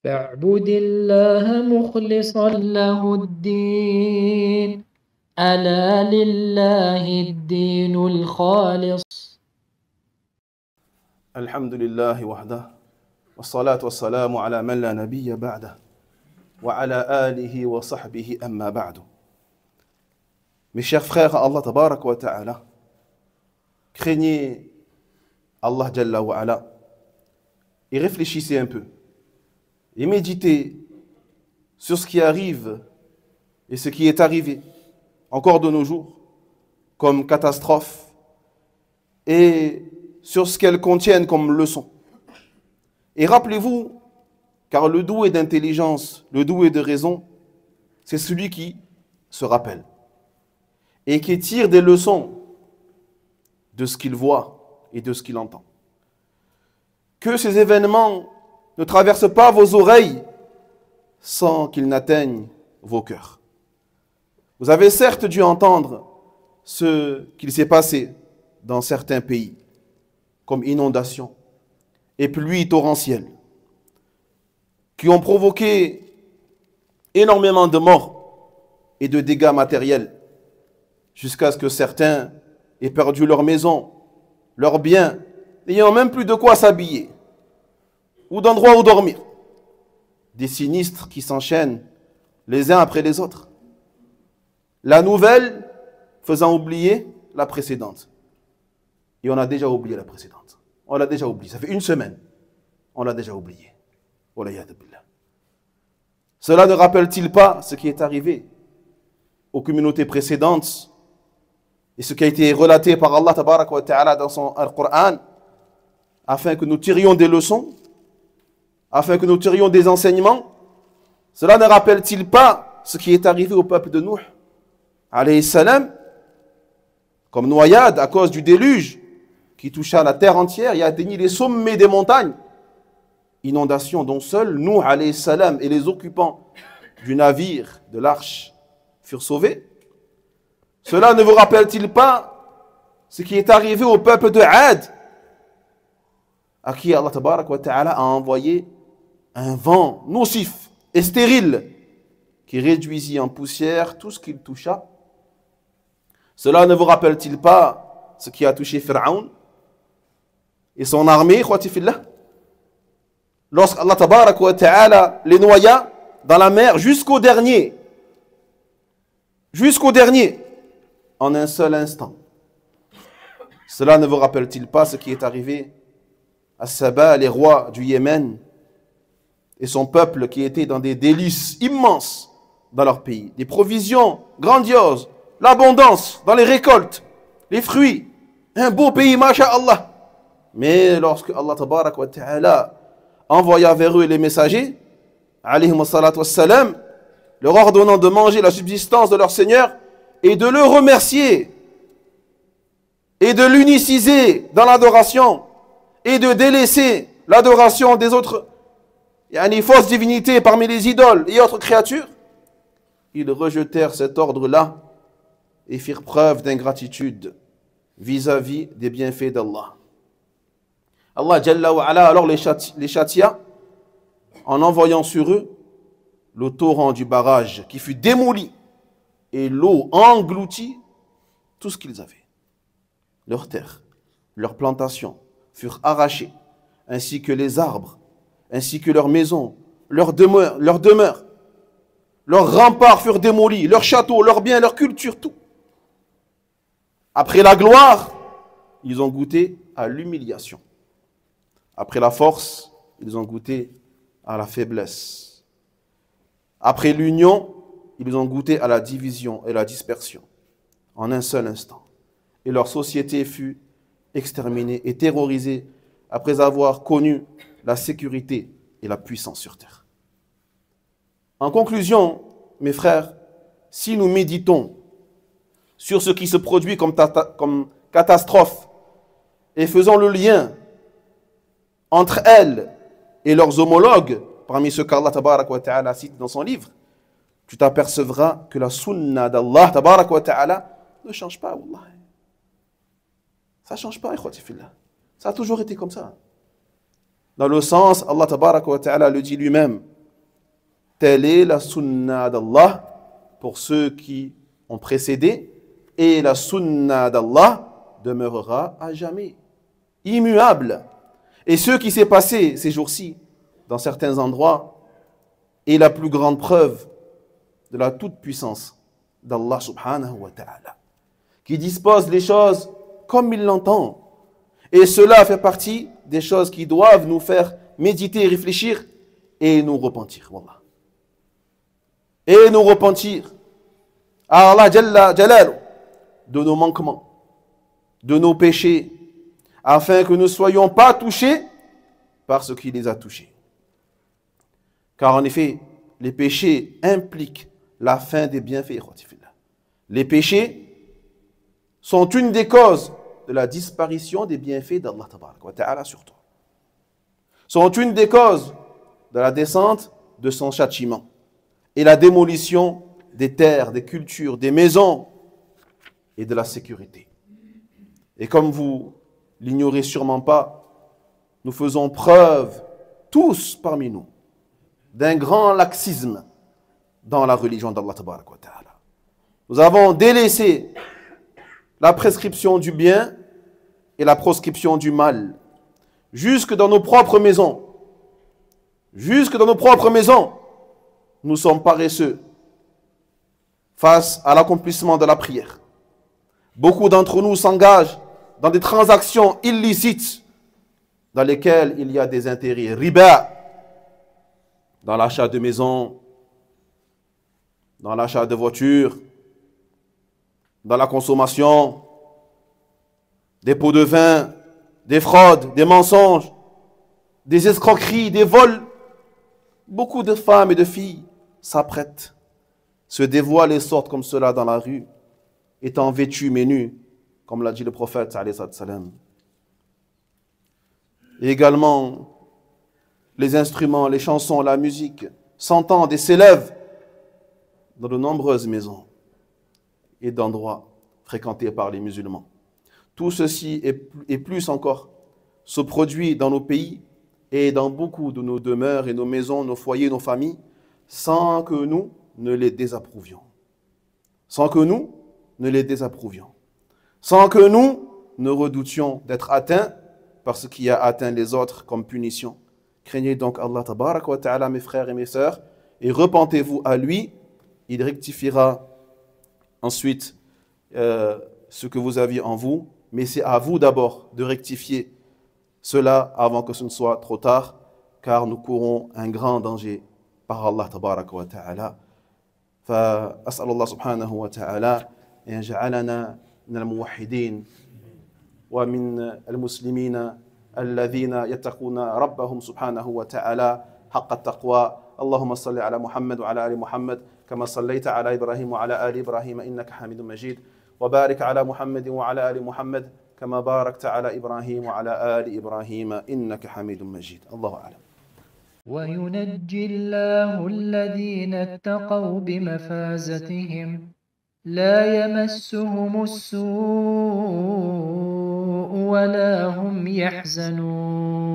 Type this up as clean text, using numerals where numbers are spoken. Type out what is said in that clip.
فاعبد الله مخلصا له الدين ألا لله الدين الخالص. الحمد لله وحده والصلاة والسلام على من لا نبي بعده وعلى آله وصحبه أما بعد. Mes chers frères, Allah tabarak wa ta'ala, craignez Allah Jalla wa ala et réfléchissez un peu et méditez sur ce qui arrive et ce qui est arrivé encore de nos jours comme catastrophe et sur ce qu'elles contiennent comme leçon. Et rappelez-vous, car le doué d'intelligence, le doué de raison, c'est celui qui se rappelle et qui tire des leçons de ce qu'il voit et de ce qu'il entend. Que ces événements ne traversent pas vos oreilles sans qu'ils n'atteignent vos cœurs. Vous avez certes dû entendre ce qu'il s'est passé dans certains pays, comme inondations et pluies torrentielles, qui ont provoqué énormément de morts et de dégâts matériels, jusqu'à ce que certains aient perdu leur maison, leurs biens, n'ayant même plus de quoi s'habiller, ou d'endroit où dormir. Des sinistres qui s'enchaînent les uns après les autres. La nouvelle faisant oublier la précédente. Et on a déjà oublié la précédente. On l'a déjà oublié. Ça fait une semaine. On l'a déjà oublié. Cela ne rappelle-t-il pas ce qui est arrivé aux communautés précédentes et ce qui a été relaté par Allah tabaraka wa ta'ala dans son Al-Qur'an, afin que nous tirions des leçons, afin que nous tirions des enseignements? Cela ne rappelle-t-il pas ce qui est arrivé au peuple de Nuh, alayhi salam, comme noyade à cause du déluge qui toucha la terre entière et atteignit les sommets des montagnes? Inondation dont seul Nuh alayhi salam et les occupants du navire, de l'arche, furent sauvés. Cela ne vous rappelle-t-il pas ce qui est arrivé au peuple de Ad, à qui Allah tabarak wa ta'ala a envoyé un vent nocif et stérile qui réduisit en poussière tout ce qu'il toucha? Cela ne vous rappelle-t-il pas ce qui a touché Pharaon et son armée, khwati fillah, lorsqu'Allah tabarak wa ta'ala les noya dans la mer jusqu'au dernier, en un seul instant? Cela ne vous rappelle-t-il pas ce qui est arrivé à Saba, les rois du Yémen, et son peuple qui était dans des délices immenses dans leur pays, des provisions grandioses, l'abondance dans les récoltes, les fruits, un beau pays, masha'Allah. Mais lorsque Allah tabarak wa ta'ala envoya vers eux les messagers, alayhim salatu wassalam, leur ordonnant de manger la subsistance de leur Seigneur et de le remercier et de l'uniciser dans l'adoration et de délaisser l'adoration des autres fausses divinités parmi les idoles et autres créatures, ils rejetèrent cet ordre-là et firent preuve d'ingratitude vis-à-vis des bienfaits d'Allah. Allah Jalla wa ala alors les châtia en envoyant sur eux le torrent du barrage qui fut démoli et l'eau engloutit tout ce qu'ils avaient. Leurs terres, leurs plantations furent arrachées, ainsi que les arbres, ainsi que leurs maisons, leurs demeures, leurs remparts furent démolis, leurs châteaux, leurs biens, leur culture, tout. Après la gloire, ils ont goûté à l'humiliation. Après la force, ils ont goûté à la faiblesse. Après l'union, ils ont goûté à la division et la dispersion en un seul instant. Et leur société fut exterminée et terrorisée après avoir connu la sécurité et la puissance sur terre. En conclusion, mes frères, si nous méditons sur ce qui se produit comme catastrophe et faisons le lien entre elles et leurs homologues, parmi ceux qu'Allah tabarak wa ta'ala cite dans son livre, tu t'apercevras que la sunna d'Allah tabarak wa ta'ala ne change pas, wallah. Ça ne change pas, ikhwati fillah. Ça a toujours été comme ça. Dans le sens, Allah tabarak wa ta'ala le dit lui-même, Telle est la sunna d'Allah pour ceux qui ont précédé, et la sunna d'Allah demeurera à jamais, immuable. Et ce qui s'est passé ces jours-ci, dans certains endroits, est la plus grande preuve de la toute-puissance d'Allah subhanahu wa ta'ala, qui dispose les choses comme il l'entend. Et cela fait partie des choses qui doivent nous faire méditer, réfléchir et nous repentir. Wallah. Et nous repentir à Allah Jalla Jalalu de nos manquements, de nos péchés, afin que nous ne soyons pas touchés par ce qui les a touchés. Car en effet, les péchés impliquent la fin des bienfaits. Les péchés sont une des causes de la disparition des bienfaits d'Allah Ta'ala sur toi. Sont une des causes de la descente de son châtiment et la démolition des terres, des cultures, des maisons et de la sécurité. Et comme vous l'ignorez sûrement pas, nous faisons preuve, tous parmi nous, d'un grand laxisme dans la religion d'Allah Ta'ala. Nous avons délaissé la prescription du bien et la proscription du mal, jusque dans nos propres maisons. Jusque dans nos propres maisons, nous sommes paresseux face à l'accomplissement de la prière. Beaucoup d'entre nous s'engagent dans des transactions illicites dans lesquelles il y a des intérêts riba, dans l'achat de maisons, dans l'achat de voitures, dans la consommation, des pots de vin, des fraudes, des mensonges, des escroqueries, des vols. Beaucoup de femmes et de filles s'apprêtent, se dévoilent et sortent comme cela dans la rue, étant vêtues mais nues, comme l'a dit le prophète alayhi salam. Et également, les instruments, les chansons, la musique s'entendent et s'élèvent dans de nombreuses maisons et d'endroits fréquentés par les musulmans. Tout ceci et plus encore se produit dans nos pays et dans beaucoup de nos demeures et nos maisons, nos foyers, nos familles, sans que nous ne les désapprouvions. Sans que nous ne les désapprouvions. Sans que nous ne redoutions d'être atteints par ce qui a atteint les autres comme punition. Craignez donc Allah tabaraka wa ta'ala, mes frères et mes sœurs, et repentez-vous à lui. Il rectifiera ensuite ce que vous aviez en vous, mais c'est à vous d'abord de rectifier cela avant que ce ne soit trop tard, car nous courons un grand danger par Allah tabaraka wa ta'ala. فأسأل الله سبحانه وتعالى أن يجعلنا من الموحدين ومن المسلمين الذين يتقون ربهم سبحانه وتعالى حق التقوى. اللهم صل على محمد وعلى آل محمد كما صليت على إبراهيم وعلى آل إبراهيم إنك حميد مجيد، وبارك على محمد وعلى آل محمد كما باركت على إبراهيم وعلى آل إبراهيم إنك حميد مجيد. الله أعلم. وينجي الله الذين اتقوا بمفازتهم لا يمسهم السوء ولا هم يحزنون.